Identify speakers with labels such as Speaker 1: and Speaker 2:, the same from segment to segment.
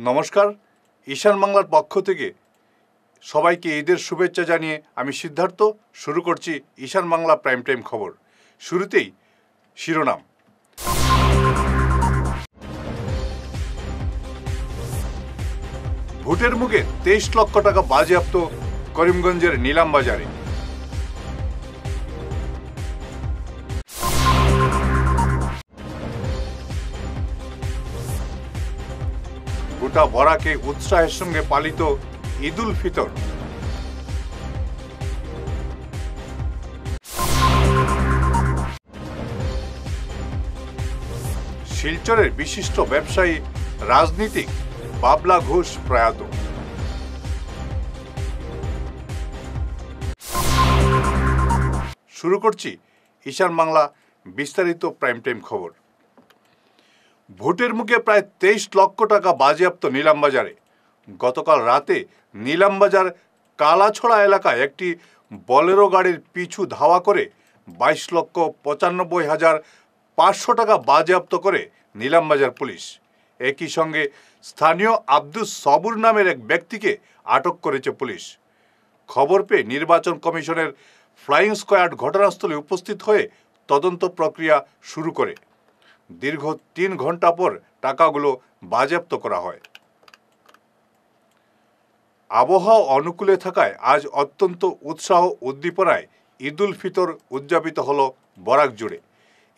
Speaker 1: নমস্কার, ঈশান বাংলার পক্ষ থেকে সবাইকে ঈদের শুভেচ্ছা জানিয়ে আমি সিদ্ধার্থ শুরু করছি ঈশান বাংলা প্রাইম টাইম খবর। শুরুতেই শিরোনাম। ভোটের মুখে 23 লক্ষ টাকা বাজেয়াপ্ত করিমগঞ্জের নিলাম বাজারে। গোটা বরাকে উৎসাহের সঙ্গে পালিত ঈদ উল ফিতর। শিলচরের বিশিষ্ট ব্যবসায়ী রাজনীতিক বাবলা ঘোষ প্রয়াত। শুরু করছি ঈশান বাংলা বিস্তারিত প্রাইম টাইম খবর। ভোটের মুখে প্রায় 23 লক্ষ টাকা বাজেয়াপ্ত নিলামবাজারে। গতকাল রাতে নিলামবাজার কালাছড়া এলাকায় একটি বলেরো গাড়ির পিছু ধাওয়া করে 22,95,500 টাকা বাজেয়াপ্ত করে নিলামবাজার পুলিশ। একই সঙ্গে স্থানীয় আব্দুস সবুর নামের এক ব্যক্তিকে আটক করেছে পুলিশ। খবর পেয়ে নির্বাচন কমিশনের ফ্লাইং স্কোয়াড ঘটনাস্থলে উপস্থিত হয়ে তদন্ত প্রক্রিয়া শুরু করে দীর্ঘ 3 ঘন্টা পর টাকাগুলো বাজেয়াপ্ত করা হয়। আবহাওয়া অনুকূলে থাকায় আজ অত্যন্ত উৎসাহ উদ্দীপনায় ঈদ উল ফিতর উদযাপিত হল বরাক জুড়ে।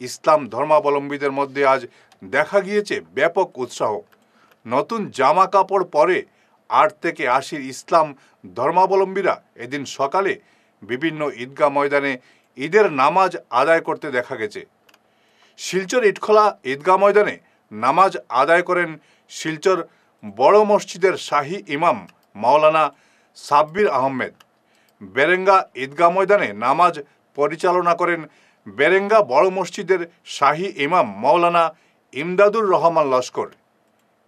Speaker 1: ইসলাম ধর্মাবলম্বীদের মধ্যে আজ দেখা গিয়েছে ব্যাপক উৎসাহ। নতুন জামা কাপড় পরে 8 থেকে 80 ইসলাম ধর্মাবলম্বীরা এদিন সকালে বিভিন্ন ঈদগাহ ময়দানে ঈদের নামাজ আদায় করতে দেখা গেছে। শিলচর ইটখোলা ঈদগাহ ময়দানে নামাজ আদায় করেন শিলচর বড় মসজিদের শাহী ইমাম মাওলানা সাব্বির আহমেদ। বেরেঙ্গা ঈদগাহ ময়দানে নামাজ পরিচালনা করেন বেরেঙ্গা বড় মসজিদের শাহী ইমাম মাওলানা ইমদাদুর রহমান লস্কর।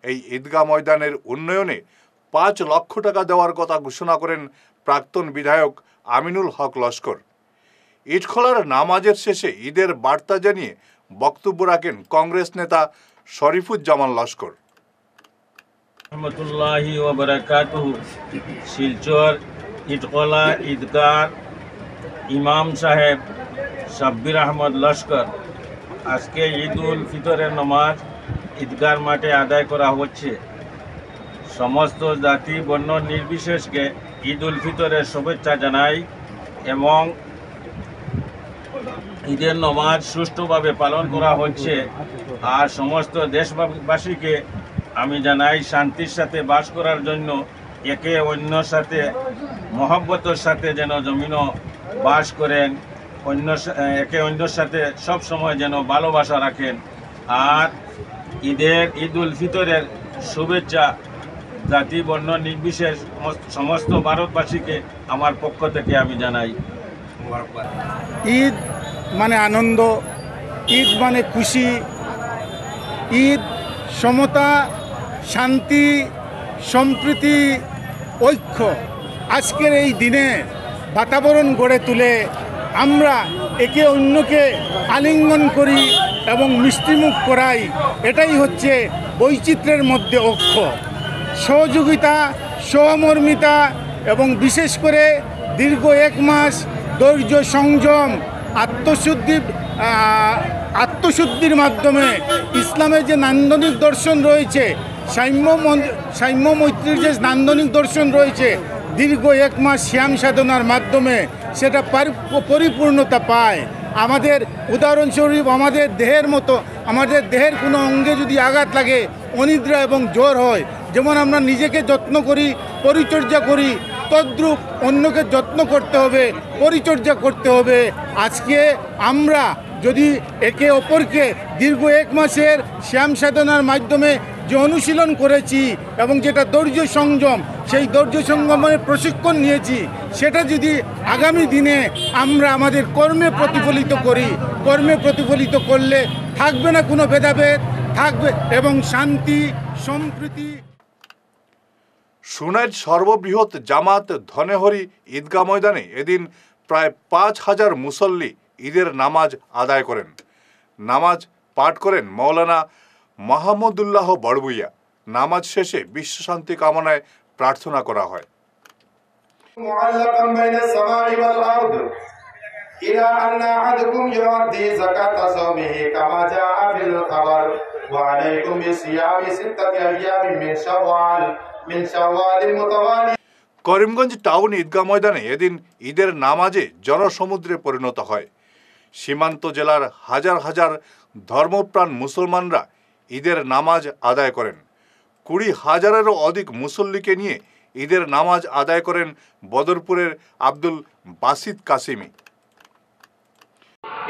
Speaker 1: এই ঈদগাহ ময়দানের উন্নয়নে 5 লক্ষ টাকা দেওয়ার কথা ঘোষণা করেন প্রাক্তন বিধায়ক আমিনুল হক লস্কর। ইটখোলার নামাজের শেষে ঈদের বার্তা জানিয়ে বক্তব্য রাখেন কংগ্রেস নেতা শরীফুজ্জামান লস্কর।
Speaker 2: রহমতুল্লাহি ওয়া বারাকাতুহু। শিলচর ইটখোলা ঈদগাহ ইমাম সাহেব সাব্বির আহমদ লস্কর আজকে ঈদ উল ফিতরের নামাজ ঈদগাহ মাঠে আদায় করা হচ্ছে। সমস্ত জাতি বর্ণ নির্বিশেষকে ঈদ উল ফিতরের শুভেচ্ছা জানাই এবং ঈদের নামাজ সুষ্ঠুভাবে পালন করা হচ্ছে। আর সমস্ত দেশবাসীকে আমি জানাই শান্তির সাথে বাস করার জন্য একে অন্যর সাথে মহব্বতের সাথে যেন জমিনও বাস করেন, একে অন্যর সাথে সব সময় যেন ভালোবাসা রাখেন। আর ঈদ উল ফিতরের শুভেচ্ছা জাতি বর্ণ নির্বিশেষ সমস্ত ভারতবাসীকে আমার পক্ষ থেকে আমি জানাই।
Speaker 3: ঈদ মানে আনন্দ, ঈদ মানে খুশি, ঈদ সমতা, শান্তি, সম্প্রীতি, ঐক্য। আজকের এই দিনে বাতাবরণ গড়ে তুলে আমরা একে অন্যকে আলিঙ্গন করি এবং মিষ্টিমুখ করাই। এটাই হচ্ছে বৈচিত্র্যের মধ্যে ঐক্য, সহযোগিতা, সহমর্মিতা এবং বিশেষ করে দীর্ঘ 1 মাস ধৈর্য, সংযম, আত্মশুদ্ধির মাধ্যমে ইসলামের যে নান্দনিক দর্শন রয়েছে, সাম্য মৈত্রীর যে নান্দনিক দর্শন রয়েছে, দীর্ঘ 1 মাস শ্যাম সাধনার মাধ্যমে সেটা পরিপূর্ণতা পায়। আমাদের উদাহরণস্বরূপ আমাদের দেহের মতো, আমাদের দেহের কোনো অঙ্গে যদি আঘাত লাগে, অনিদ্রা এবং জ্বর হয়, যেমন আমরা নিজেকে যত্ন করি, পরিচর্যা করি, তদ্রূপ অন্যকে যত্ন করতে হবে, পরিচর্যা করতে হবে। আজকে আমরা যদি একে অপরকে দীর্ঘ 1 মাসের শ্যাম সাধনার মাধ্যমে যে অনুশীলন করেছি এবং যেটা ধৈর্য সংযম, সেই ধৈর্য সংযমের প্রশিক্ষণ নিয়েছি, সেটা যদি আগামী দিনে আমরা আমাদের কর্মে প্রতিফলিত করি, কর্মে প্রতিফলিত করলে থাকবে না কোনো ভেদাভেদ, থাকবে এবং শান্তি সম্প্রীতি।
Speaker 1: সুনাইর সর্ববৃহৎ জামাত ধনেহরি ঈদগাহ ময়দানে এদিন প্রায় 5,000 মুসল্লি ঈদের নামাজ আদায় করেন। নামাজ পাঠ করেন মৌলানা মাহমুদুল্লাহ বড়ভূইয়া। নামাজ শেষে বিশ্ব শান্তি কামনায় প্রার্থনা করা হয়।
Speaker 4: إلى أن أحدكم يؤدي زكاة صومه كما جاء في الخبر وعليكم بصيام 6 أيام من شوال متوالي।
Speaker 1: করিমগঞ্জ টাউন ঈদগাহ ময়দানে এদিন ঈদের নামাজে জনসমুদ্রে পরিণত হয়। সীমান্ত জেলার হাজার হাজার ধর্মপ্রাণ মুসলমানরা ঈদের নামাজ আদায় করেন। 20,000-এরও অধিক মুসল্লিকে নিয়ে ঈদের নামাজ আদায় করেন বদরপুরের আব্দুল বাসিত কাসিমি।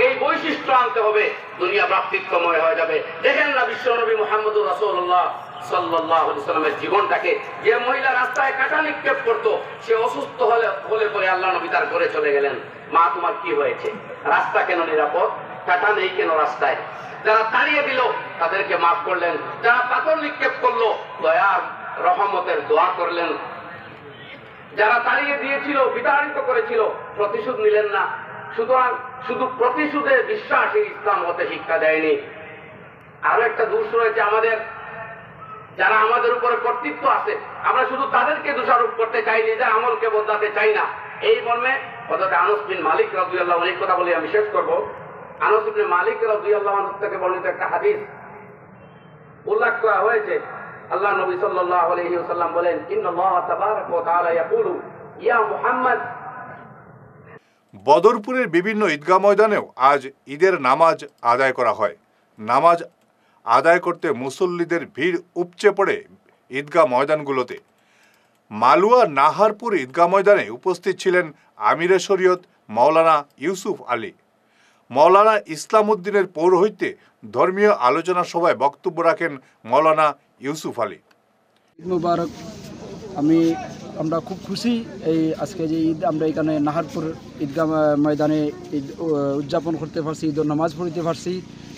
Speaker 5: এই বৈশিষ্ট্য আনতে হবে, দুনিয়া প্রাপ্তিকময় হয়ে যাবে। দেখেন না বিশ্বনবী মুহাম্মদুর রাসূলুল্লাহ সাল্লাল্লাহু আলাইহি ওয়াসাল্লামের জীবনটাকে, যে মহিলা রাস্তায় কাঁটা নিক্ষেপ করতো, সে অসুস্থ হলে পরে আল্লাহ নবী তার ঘরে চলে গেলেন, মা তোমার কি হয়েছে? রাস্তা কেন নিরাপদ? কাঁটা নেই কেন রাস্তায়? যারা তাড়িয়ে দিল তাদেরকে মাফ করলেন, যারা পাথর নিক্ষেপ করলো দয়ার রহমতের দোয়া করলেন, যারা তাড়িয়ে দিয়েছিল বিতাড়িত করেছিল প্রতিশোধ নিলেন না। সুতরাং শুধু প্রতিশোধের বিশ্বাস এই ইসলাম হতে শিক্ষা দেয়নি। আরো একটা দোষ রয়েছে আমাদের, যারা আমাদের উপরে কর্তৃত্ব আছে, আমরা শুধু তাদেরকে দোষারোপ করতে চাই, নিজের আমলকে বদলাতে চাই না। এই মর্মে হযরত আনাস বিন মালিক রাদিয়াল্লাহু আনহু, এই কথা বলে আমি শেষ করব। আনাস বিন মালিক রাদিয়াল্লাহু আনহু থেকে বর্ণিত একটা হাদিস উল্লেখ করা হয়েছে। আল্লাহ নবী সাল্লাল্লাহু আলাইহি ওয়াসাল্লাম বলেন, ইন্নাল্লাহ তাবারাকা ওয়া তাআলা ইয়াকুলু ইয়া মুহাম্মদ।
Speaker 1: বদরপুরের বিভিন্ন ঈদগাহ ময়দানেও আজ ঈদের নামাজ আদায় করা হয়। নামাজ আদায় করতে মুসল্লিদের ভিড় উপচে পড়ে ঈদগাহ ময়দানগুলোতে। মালুয়া নাহারপুর ঈদগাহ ময়দানে উপস্থিত ছিলেন আমিরে শরীয়ত মাওলানা ইউসুফ আলী। মাওলানা ইসলাম উদ্দিনের পৌরোহিত্যে ধর্মীয় আলোচনা সভায় বক্তব্য রাখেন মাওলানা ইউসুফ আলী।
Speaker 6: ঈদ মুবারক। আমরা খুব খুশি এই আজকে যে ঈদ আমরা এখানে নাহারপুর ঈদগাহ ময়দানে ঈদ উদযাপন করতে পারছি, ঈদের নামাজ পড়তে পারছি।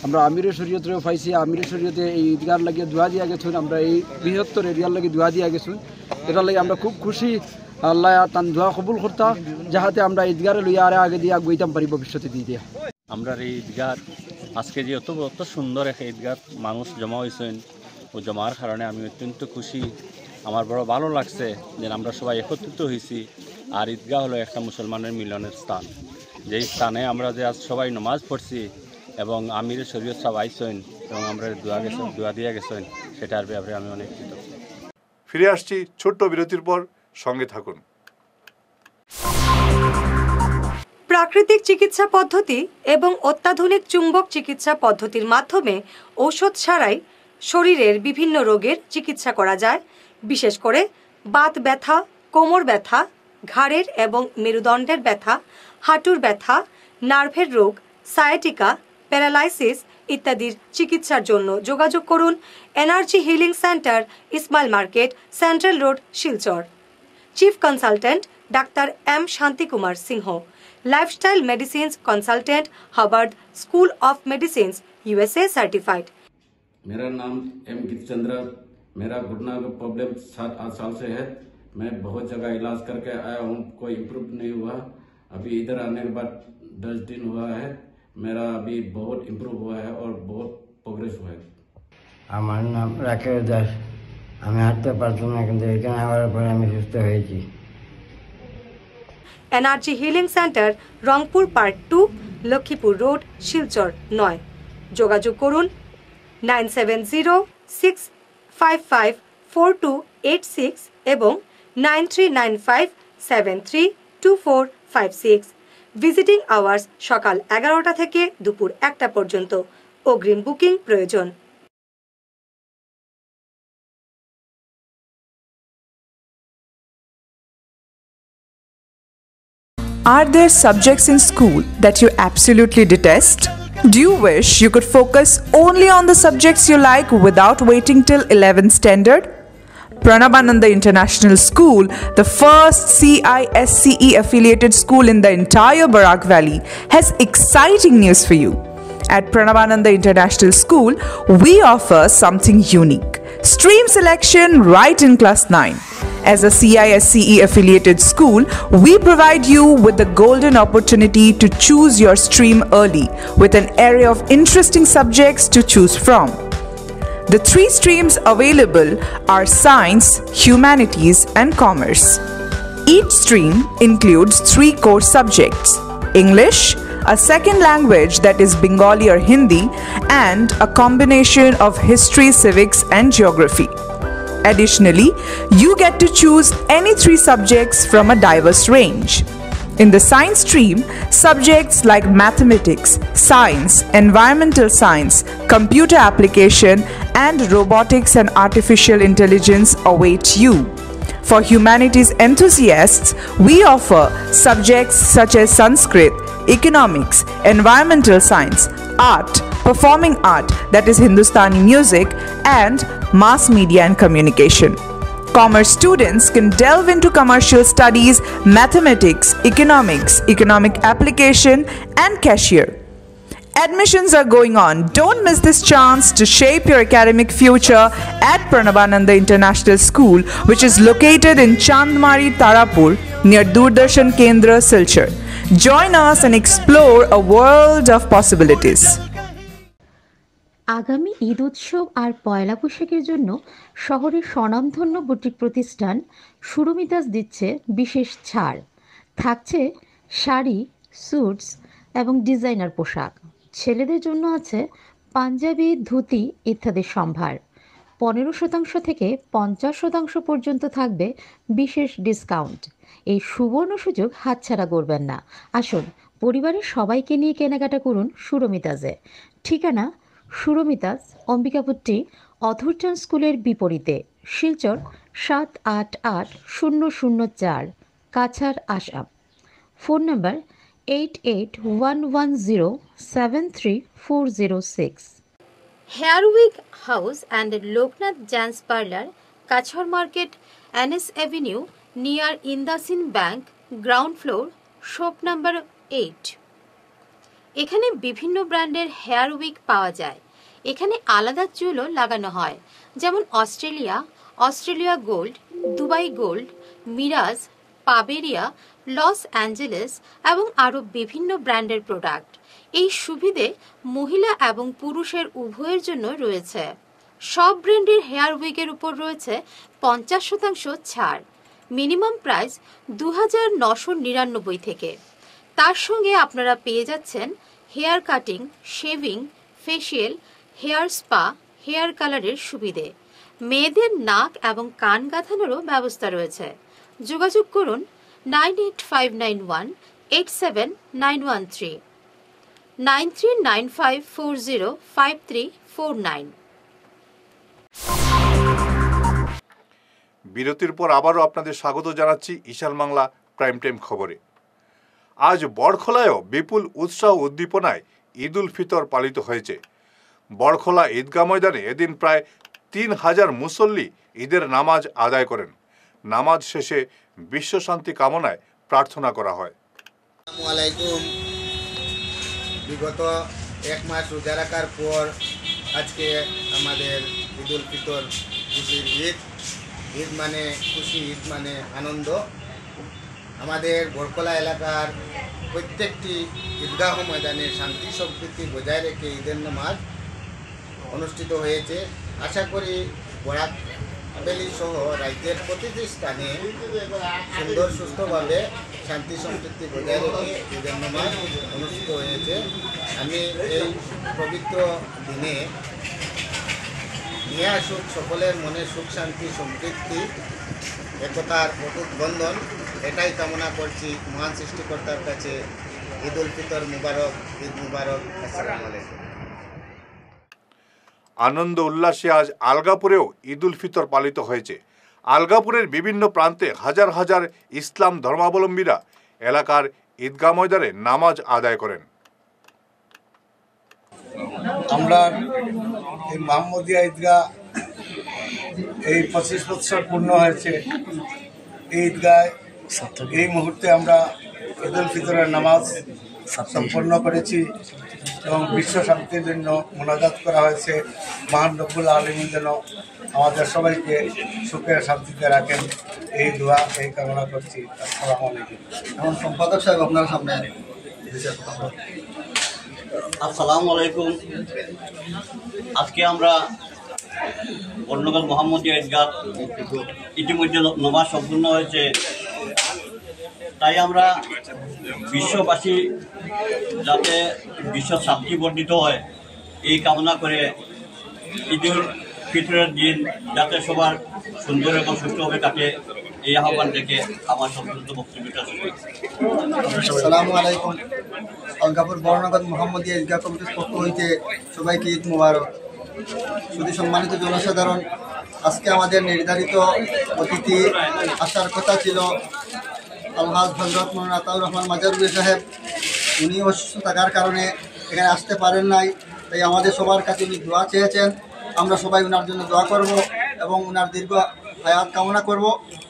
Speaker 6: আমরা আমিরে শরীয়তেও পাইছি, আমিরে শরীয়তে এই ঈদগার লাগিয়ে দোয়া দিয়া গেছেন, আমরা এই বৃহত্তর এরিয়ার লাগে দোয়া দিয়া গেছেন। এটার লাগে আমরা খুব খুশি। আল্লাহ তান দোয়া কবুল করতা, যাহাতে আমরা ঈদগারে লইয়া আরে আগে দিয়া গইতাম পারি ভবিষ্যতে দিয়ে দিয়া।
Speaker 7: আমরা এই ঈদগাহ আজকে যে অত সুন্দর একটা ঈদগাহ মানুষ জমা হয়েছেন, ও জমার কারণে আমি অত্যন্ত খুশি। আমার বড় ভালো লাগছে যে আমরা সবাই একত্রিত হয়েছি। আর ঈদগাহ হলো একটা মুসলমানের মিলনের স্থান, যেই স্থানে আমরা যে আজ সবাই নামাজ পড়ছি এবং আমিরে শরীয়ত সব আইসেন এবং আমরা দোয়া দিয়ে গেছেন, সেটার ব্যাপারে আমি অনেক কৃতজ্ঞ।
Speaker 1: ফিরে আসছি ছোট্ট বিরতির পর, সঙ্গে থাকুন।
Speaker 8: প্রাকৃতিক চিকিৎসা পদ্ধতি এবং অত্যাধুনিক চুম্বক চিকিৎসা পদ্ধতির মাধ্যমে ঔষধ ছাড়াই শরীরের বিভিন্ন রোগের চিকিৎসা করা যায়। বিশেষ করে বাত ব্যথা, কোমর ব্যথা, ঘাড়ের এবং মেরুদণ্ডের ব্যথা, হাঁটুর ব্যথা, নার্ভের রোগ, সায়াটিকা, প্যারালাইসিস ইত্যাদির চিকিৎসার জন্য যোগাযোগ করুন energy healing centre, Ismail market, central road, Silchar. Chief consultant doctor M Shanti Kumar Singh, lifestyle medicines consultant, Harvard school of medicines, USA certified.
Speaker 9: मेरा नाम एम गितचंद्र। मेरा घुटना का प्रॉब्लम 7-8 साल से है। मैं बहुत जगह इलाज करके आया हूँ, कोई इम्प्रूव नहीं हुआ। अभी इधर आने के बाद 10 दिन हुआ है, मेरा अभी बहुत इम्प्रूव हुआ है और बहुत प्रोग्रेस हुआ है।
Speaker 10: আমার নাম রাকেশ দাস। আমি হাঁটতে পারতাম না, কিন্তু এখানে আসার পরে আমি সুস্থ হয়েছি।
Speaker 8: Energy healing centre, Rangpur park 2, Laxmipur road, Silchar 9। যোগাযোগ করুন 9706554286 এবং 9395732456। ভিজিটিং আওয়ার্স সকাল 11টা থেকে দুপুর 1টা পর্যন্ত। অগ্রিম বুকিং প্রয়োজন।
Speaker 11: Are there subjects in school that you absolutely detest? Do you wish you could focus only on the subjects you like without waiting till 11th standard? Pranabananda International School, the first CISCE affiliated school in the entire Barak Valley, has exciting news for you. At Pranabananda International School, we offer something unique: stream selection right in class 9. As a CISCE affiliated school, we provide you with the golden opportunity to choose your stream early with an array of interesting subjects to choose from. The 3 streams available are Science, Humanities, and Commerce. Each stream includes 3 core subjects: English, a second language that is Bengali or Hindi, and a combination of history, civics, and geography. Additionally, you get to choose any 3 subjects from a diverse range. In the science stream, subjects like mathematics, science, environmental science, computer application, and robotics and artificial intelligence await you. For humanities enthusiasts, we offer subjects such as Sanskrit, economics, environmental science, art, performing art that is Hindustani music, and mass media and communication. Commerce students can delve into commercial studies, mathematics, economics, economic application, and cashier. Admissions are going on. Don't miss this chance to shape your academic future at Pranabananda International School, which is located in Chandmari, Tarapur, near Doordarshan Kendra, Silchar. Join us and explore a world of possibilities.
Speaker 12: আগামী ঈদ উৎসব আর পয়লা বৈশাখের জন্য শহরের স্বনামধন্য boutique প্রতিষ্ঠান সুরমিতাস দিচ্ছে বিশেষ ছাড়। থাকছে শাড়ি, স্যুটস এবং ডিজাইনার পোশাক। ছেলেদের জন্য আছে পাঞ্জাবি, ধুতি ইত্যাদি সম্ভার। 15% থেকে 50% পর্যন্ত থাকবে বিশেষ ডিসকাউন্ট। এই সুবর্ণ সুযোগ হাতছাড়া করবেন না। আসুন পরিবারের সবাইকে নিয়ে কেনাকাটা করুন সুরমিতাসে। ঠিকানা সুরমিতাস, অম্বিকাপট্টি, অথরচাঁদ স্কুলের বিপরীতে, Silchar 788004, Cachar, Assam. Phone number 8811073406। Hair week house and Loknath gents parlour, Cachar market, NS avenue, near IndusInd bank, ground floor, shop number 8। এখানে বিভিন্ন ব্র্যান্ডের হেয়ার উইক পাওয়া যায়। এখানে আলাদা চুলও লাগানো হয়, যেমন Australia gold, Dubai gold, mirage, পাবেরিয়া, লস অ্যাঞ্জেলেস এবং আরও বিভিন্ন ব্র্যান্ডের প্রোডাক্ট। এই সুবিধে মহিলা এবং পুরুষের উভয়ের জন্য রয়েছে। সব ব্র্যান্ডের হেয়ার উইকের উপর রয়েছে 50% ছাড়। মিনিমাম প্রাইস 2999 থেকে। তার সঙ্গে আপনারা পেয়ে যাচ্ছেন hair cutting, shaving, facial, hair spa, hair কালারের সুবিধে। মেয়েদের নাক এবং কান গাঁথানোরও ব্যবস্থা রয়েছে। যোগাযোগ করুন 98591879113, 9395405349।
Speaker 1: বিরতির পর আবারও আপনাদের স্বাগত জানাচ্ছি ঈশান বাংলা প্রাইম টাইম খবরে। আজ বড়খলায়ও বিপুল উৎসাহ উদ্দীপনায় ঈদ উল ফিতর পালিত হয়েছে। বড়খলা ঈদগাহ ময়দানে এদিন প্রায় 3000 মুসল্লি ঈদের নামাজ আদায় করেন। নামাজ শেষে বিশ্ব শান্তি কামনায় প্রার্থনা করা হয়।
Speaker 13: আসসালামু আলাইকুম। বিগত 1 মাস রোজা রাখার পর আজকে আমাদের ঈদ উল ফিতর, খুশির ঈদ। ঈদ মানে খুশি, ঈদ মানে আনন্দ। আমাদের বড়খলা এলাকার প্রত্যেকটি ঈদগাহ ময়দানে শান্তি সম্প্রীতি বজায় রেখে ঈদের নামাজ অনুষ্ঠিত হয়েছে। আশা করি বরাক ভ্যালি সহ রাজ্যের প্রতিটি স্থানে সুন্দর সুস্থভাবে শান্তি সম্প্রীতি বজায় রেখে ঈদের নামাজ অনুষ্ঠিত হয়েছে। আমি এই পবিত্র দিনে নিয়ে আসুক সকলের মনে সুখ, শান্তি, সমৃদ্ধি, একতার অটুট বন্ধন, এটাই কামনা করছি মহান সৃষ্টিকর্তার কাছে। ঈদ উল ফিতর মুবারক, ঈদ মুবারক। আসসালামু আলাইকুম।
Speaker 1: আনন্দ উল্লাসে আজ আলগাপুরেও ঈদ উল ফিতর পালিত হয়েছে। আলগাপুরের বিভিন্ন প্রান্তে হাজার হাজার ইসলাম ধর্মাবলম্বীরা এলাকার ঈদগাহ ময়দানে নামাজ আদায় করেন।
Speaker 14: আমরা এই মোহাম্মদিয়া ঈদগাহ এই 25 বছর পূর্ণ হয়েছে। এই ঈদগায় এই মুহূর্তে আমরা ঈদ উল ফিতরের নামাজ সম্পন্ন করেছি এবং বিশ্ব শান্তির জন্য মোনাজাত করা হয়েছে। মহান রব্বুল আলামিন যেন আমাদের সবাইকে সুখে শান্তিতে রাখেন, এই দোয়া, এই কামনা করছি। আসসালামু আলাইকুম।
Speaker 15: এখন সম্পাদক সাহেব আপনার সামনে।
Speaker 16: আসসালামু আলাইকুম। আজকে আমরা বর্ণগর মোহাম্মদিয়া ঈদগাহ ইতিমধ্যে নমাজ সম্পূর্ণ হয়েছে। তাই আমরা বিশ্ববাসী যাতে বিশ্ব শান্তি বর্ধিত হয় এই কামনা করে ঈদুল ফিতরের দিন যাতে সবার সুন্দর এবং সুষ্ঠুভাবে কাটে এই আহ্বান থেকে আমার সংক্ষিপ্ত বক্তব্যটা শুরু।
Speaker 15: আসসালামু আলাইকুম। অলকাপুর বর্ণগত মোহাম্মদিয়া ঈদগাহ কমিটির পক্ষ হইতে সবাইকে ঈদ মুবারক। শুধু সম্মানিত জনসাধারণ, আজকে আমাদের নির্ধারিত অতিথি আসার কথা ছিল আলহাজ হজরত মৌলানা আতাউর রহমান মাজারুল সাহেব। উনি অসুস্থ থাকার কারণে এখানে আসতে পারেন নাই। তাই আমাদের সবার কাছে উনি দোয়া চেয়েছেন। আমরা সবাই ওনার জন্য দোয়া করব এবং ওনার দীর্ঘ হায়াত কামনা করব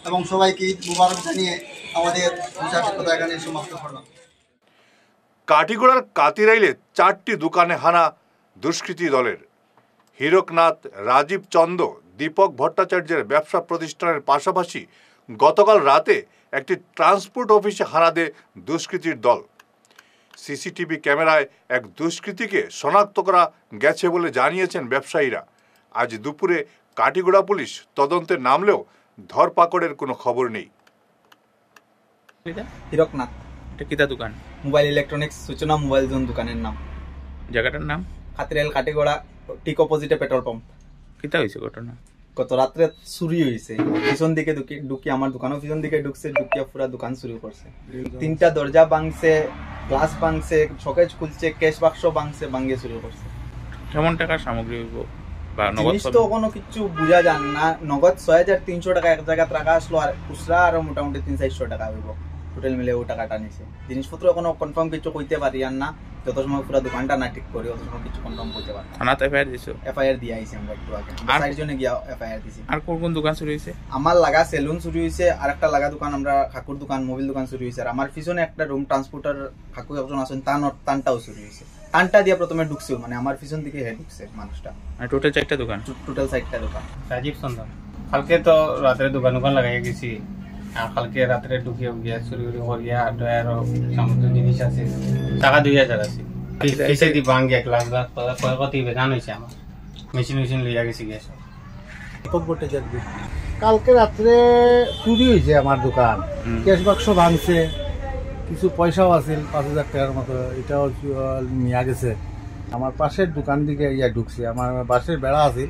Speaker 15: এবং সবাইকে ঈদ মুবারক জানিয়ে আমাদের বিষয়টা কথা এখানে সমাপ্ত করলাম।
Speaker 1: কাটিগড়ার কাতিরাইলে 4টি দোকানে হানা দুষ্কৃতী দলের। হীরকনাথ, রাজীব চন্দ, দীপক ভট্টাচার্যের ব্যবসা প্রতিষ্ঠানের পাশাপাশি গতকাল রাতে একটি ট্রান্সপোর্ট অফিসে হানা দেয় দুষ্কৃতীর দল। সিসিটিভি ক্যামেরায় এক দুষ্কৃতীকে শনাক্ত করা গেছে বলে জানিয়েছেন ব্যবসায়ীরা। আজ দুপুরে কাটিগড়া পুলিশ তদন্তে নামলেও ধরপাকড়ের কোনো খবর নেই।
Speaker 17: হীরকনাথ,
Speaker 18: এটা কিতা দোকান?
Speaker 17: মোবাইল ইলেকট্রনিক্স সূচনা মোবাইল জোন দোকানের নাম।
Speaker 18: জায়গাটার নাম?
Speaker 17: কাতিরাইল কাটিগড়া, ঠিক অপোজিটে পেট্রোল পাম্প।
Speaker 18: কিতা হয়েছে ঘটনা?
Speaker 17: গত রাত্রে চুরি হয়েছে। পিছন দিকে ঢুকি আমার দোকানও পিছন দিকে ঢুকছে, ঢুকিয়া পুরা দোকান চুরি করছে। 3টা দরজা ভাঙছে, গ্লাস ভাঙছে, শোকেজ খুলছে, ক্যাশ বাক্স ভাঙছে, ভাঙিয়ে চুরি করছে।
Speaker 18: কেমন টাকার সামগ্রী বা নগদ?
Speaker 17: জিনিস তো কোনো কিছু বুঝা যান না। নগদ 6300 টাকা এক জায়গায় টাকা আসলো, আর খুচরা আরো মোটামুটি 300-400 টাকা হইব। টোটাল মিলে ও টাকাটা নিছে। জিনিসপত্র এখনো কনফার্ম কিছু কইতে পারি আর না। যত সময় পুরো দোকানটা না ঠিক করি অত সময় কিছু কনফার্ম করতে পারি।
Speaker 18: থানাতে এফআইআর দিছো?
Speaker 17: এফআইআর দিয়ে আইছি আমরা একটু আগে। চারজনে গিয়া এফআইআর দিছি।
Speaker 18: আর কোন কোন দোকান চুরি হইছে?
Speaker 17: আমার লাগা সেলুন চুরি হইছে, আর একটা লাগা দোকান আমরা কাকুর দোকান, মোবাইল দোকান চুরি হইছে। আর আমার পিছনে একটা রুম ট্রান্সপোর্টার কাকু একজন আছেন, তানটাও চুরি হইছে। তানটা দিয়ে প্রথমে ঢুকছে, মানে আমার পিছন দিকে হেড ঢুকছে মানুষটা।
Speaker 18: আর টোটাল 4টা দোকান?
Speaker 17: টোটাল 4টা দোকান।
Speaker 19: রাজীব চন্দন। কালকে তো রাতে দোকান লাগাই গেছি, আর কালকে রাত্রে ঢুকিয়ে গিয়া চুরি করিয়া আর সমস্ত জিনিস আছে, টাকা 2000 আছে। কিসে দি ভাঙ্গি 1 লাখ কত বেদান হয়েছে আমার। মেশিন লইয়া গেছি গ্যাস।
Speaker 3: কালকে রাত্রে চুরি হয়েছে আমার দোকান, ক্যাশ বাক্স ভাঙছে, কিছু পয়সাও আছে 5000 টাকার মতো, এটাও নিয়ে গেছে। আমার পাশের দোকান দিকে ইয়া ঢুকছে, আমার বাসের বেড়া আছে,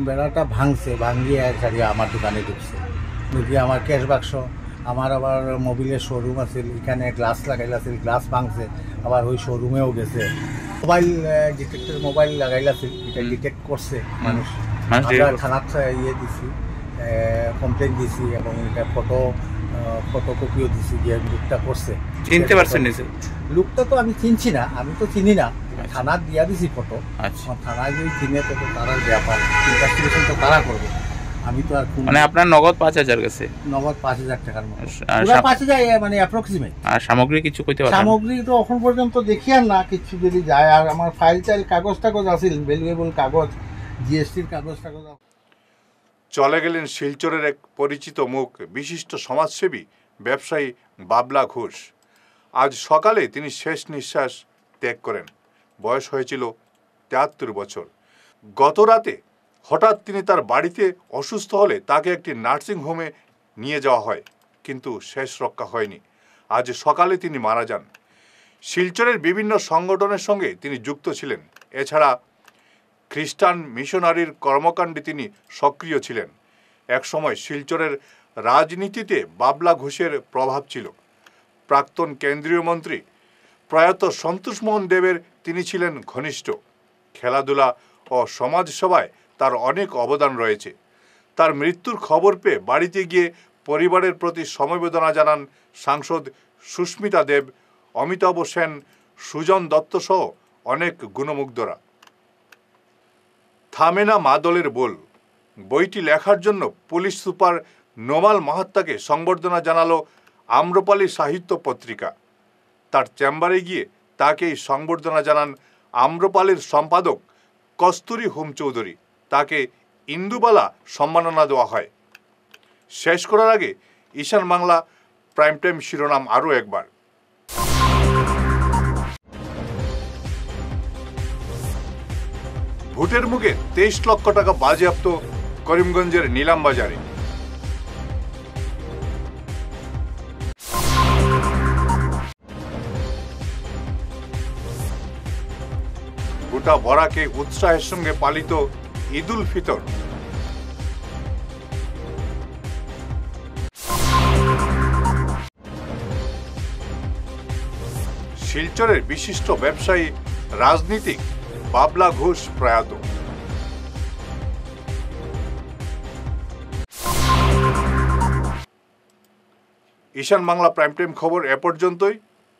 Speaker 3: বেড়াটা ভাঙছে, ভাঙিয়ে সারিয়ে আমার দোকানে ঢুকছে। ঢুকিয়ে আমার ক্যাশ বাক্স, আমার আবার মোবাইলের শোরুম আছে, এখানে গ্লাস লাগাইল আছে, গ্লাস ভাঙছে, আবার ওই শোরুমেও গেছে। মোবাইল ডিটেক্টর মোবাইল লাগাইল আছে, এটা ডিটেক্ট করছে মানুষ। আমরা থানার ইয়ে দিছি, কমপ্লেন দিছি এবং এটা ফটোকপিও দিছি, গিয়ে লুকটা করছে।
Speaker 18: চিনতে পারছেন?
Speaker 3: লুকটা তো আমি চিনছি না, আমি তো চিনি না। থানার দিয়া দিছি ফটো। থানায় যদি চিনে তো তারা ব্যাপার, ইনভেস্টিগেশন তো তারা করবে। আমি তো আর
Speaker 18: মানে আপনার নগদ 5000 গেছে?
Speaker 3: নগদ 5000 টাকার মতো, পুরো 5000 মানে অ্যাপ্রক্সিমেট।
Speaker 18: আর সামগ্রী কিছু কইতে পারছেন?
Speaker 3: সামগ্রী তো এখন পর্যন্ত দেখি আর না কিছু, যদি যায়। আর আমার ফাইল কাগজ আছিল, ভ্যালুয়েবল কাগজ, জিএসটির কাগজ।
Speaker 1: চলে গেলেন শিলচরের এক পরিচিত মুখ, বিশিষ্ট সমাজসেবী ব্যবসায়ী বাবলা ঘোষ। আজ সকালে তিনি শেষ নিঃশ্বাস ত্যাগ করেন। বয়স হয়েছিল 73 বছর। গত রাতে হঠাৎ তিনি তার বাড়িতে অসুস্থ হলে তাকে একটি নার্সিং হোমে নিয়ে যাওয়া হয়, কিন্তু শেষ রক্ষা হয়নি। আজ সকালে তিনি মারা যান। শিলচরের বিভিন্ন সংগঠনের সঙ্গে তিনি যুক্ত ছিলেন। এছাড়া খ্রিস্টান মিশনারির কর্মকাণ্ডে তিনি সক্রিয় ছিলেন। একসময় শিলচরের রাজনীতিতে বাবলা ঘোষের প্রভাব ছিল। প্রাক্তন কেন্দ্রীয় মন্ত্রী প্রয়াত সন্তোষ মোহন দেবের তিনি ছিলেন ঘনিষ্ঠ। খেলাধুলা ও সমাজসেবায় তার অনেক অবদান রয়েছে। তার মৃত্যুর খবর পেয়ে বাড়িতে গিয়ে পরিবারের প্রতি সমবেদনা জানান সাংসদ সুস্মিতা দেব, অমিতাভ সেন, সুজন দত্ত সহ অনেক গুণমুগ্ধরা। থামে না মাদলের বোল বইটি লেখার জন্য পুলিশ সুপার নোমাল মাহাত্তাকে সংবর্ধনা জানালো আম্রপালি সাহিত্য পত্রিকা। তার চেম্বারে গিয়ে তাকে এই সংবর্ধনা জানান আম্রপালির সম্পাদক কস্তুরী হোম চৌধুরী। তাকে ইন্দুবালা সম্মাননা দেওয়া হয়। শেষ করার আগে ঈশান বাংলা প্রাইম টাইম শিরোনাম আরও একবার। ভোটের মুখে 23 লক্ষ টাকা বাজেয়াপ্ত করিমগঞ্জের নিলাম বাজারে। গোটা বরাকে উৎসাহের সঙ্গে পালিত ঈদুল ফিতর। শিলচরের বিশিষ্ট ব্যবসায়ী রাজনীতিক বাবলা ঘোষ প্রয়াত। ঈশান বাংলা প্রাইম টাইম খবর এ পর্যন্তই।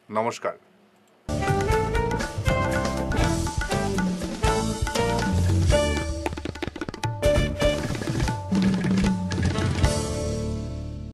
Speaker 1: নমস্কার।